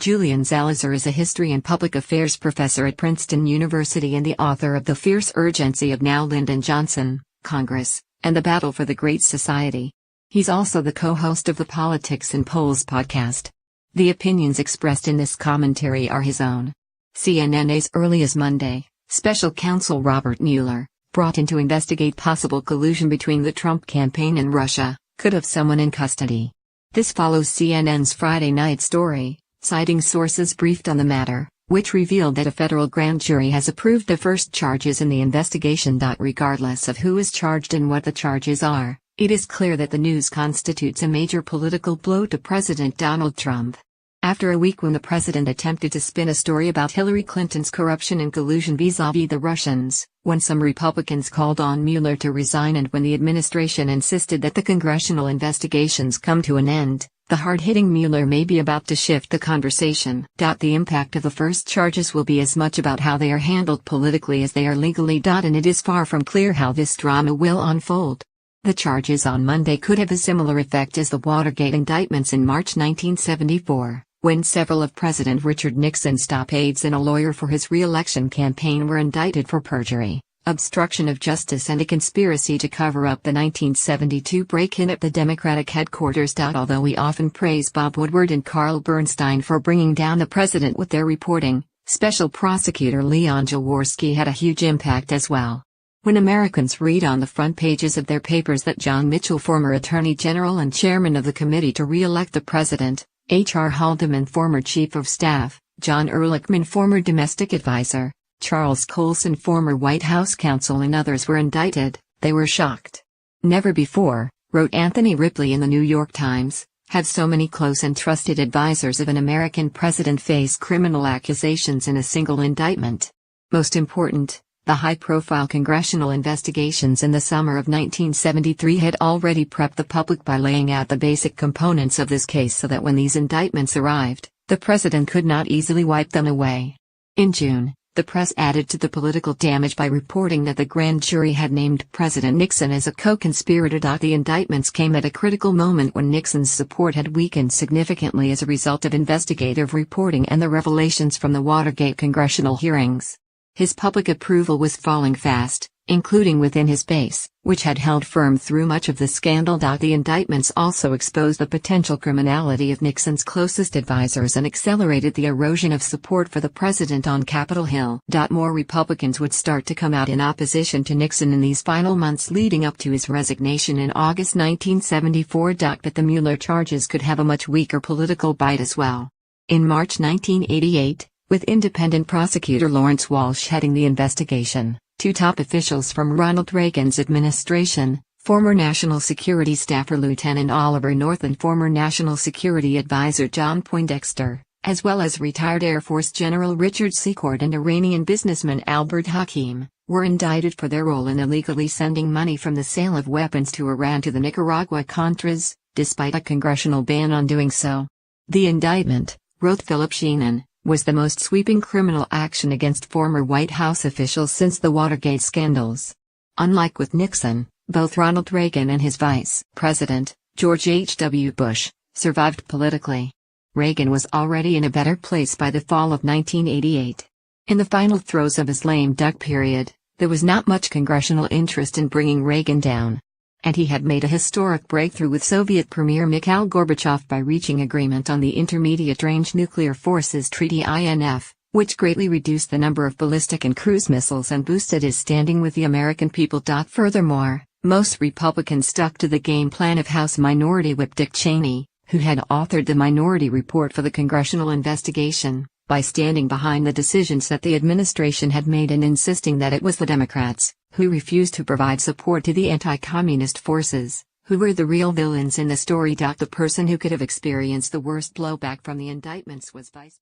Julian Zelizer is a history and public affairs professor at Princeton University and the author of The Fierce Urgency of Now Lyndon Johnson, Congress, and the Battle for the Great Society. He's also the co-host of the Politics and Polls podcast. The opinions expressed in this commentary are his own. CNN as early as Monday, Special Counsel Robert Mueller, brought in to investigate possible collusion between the Trump campaign and Russia, could have someone in custody. This follows CNN's Friday night story, citing sources briefed on the matter, which revealed that a federal grand jury has approved the first charges in the investigation. Regardless of who is charged and what the charges are, it is clear that the news constitutes a major political blow to President Donald Trump. After a week when the president attempted to spin a story about Hillary Clinton's corruption and collusion vis-à-vis the Russians, when some Republicans called on Mueller to resign and when the administration insisted that the congressional investigations come to an end, the hard-hitting Mueller may be about to shift the conversation. The impact of the first charges will be as much about how they are handled politically as they are legally. And it is far from clear how this drama will unfold. The charges on Monday could have a similar effect as the Watergate indictments in March 1974, when several of President Richard Nixon's top aides and a lawyer for his re-election campaign were indicted for perjury, obstruction of justice and a conspiracy to cover up the 1972 break-in at the Democratic headquarters. Although we often praise Bob Woodward and Carl Bernstein for bringing down the president with their reporting, Special Prosecutor Leon Jaworski had a huge impact as well. When Americans read on the front pages of their papers that John Mitchell, former Attorney General and Chairman of the Committee to Re-elect the President, H.R. Haldeman, former Chief of Staff, John Ehrlichman, former Domestic Advisor, Charles Colson, former White House counsel, and others were indicted, they were shocked. Never before, wrote Anthony Ripley in the New York Times, have so many close and trusted advisors of an American president face criminal accusations in a single indictment. Most important, the high-profile congressional investigations in the summer of 1973 had already prepped the public by laying out the basic components of this case so that when these indictments arrived, the president could not easily wipe them away. In June, the press added to the political damage by reporting that the grand jury had named President Nixon as a co-conspirator. The indictments came at a critical moment when Nixon's support had weakened significantly as a result of investigative reporting and the revelations from the Watergate congressional hearings. His public approval was falling fast, including within his base, which had held firm through much of the scandal. The indictments also exposed the potential criminality of Nixon's closest advisors and accelerated the erosion of support for the president on Capitol Hill. More Republicans would start to come out in opposition to Nixon in these final months leading up to his resignation in August 1974. But the Mueller charges could have a much weaker political bite as well. In March 1988, with independent prosecutor Lawrence Walsh heading the investigation, two top officials from Ronald Reagan's administration, former National Security Staffer Lieutenant Oliver North and former National Security Advisor John Poindexter, as well as retired Air Force General Richard Secord and Iranian businessman Albert Hakim, were indicted for their role in illegally sending money from the sale of weapons to Iran to the Nicaragua Contras, despite a congressional ban on doing so. The indictment, wrote Philip Sheenan, was the most sweeping criminal action against former White House officials since the Watergate scandals. Unlike with Nixon, both Ronald Reagan and his vice president, George H.W. Bush, survived politically. Reagan was already in a better place by the fall of 1988. In the final throes of his lame duck period, there was not much congressional interest in bringing Reagan down. And he had made a historic breakthrough with Soviet Premier Mikhail Gorbachev by reaching agreement on the Intermediate Range Nuclear Forces Treaty INF, which greatly reduced the number of ballistic and cruise missiles and boosted his standing with the American people. Furthermore, most Republicans stuck to the game plan of House Minority Whip Dick Cheney, who had authored the Minority Report for the congressional investigation, by standing behind the decisions that the administration had made and insisting that it was the Democrats, who refused to provide support to the anti-communist forces, who were the real villains in the story. The person who could have experienced the worst blowback from the indictments was Vice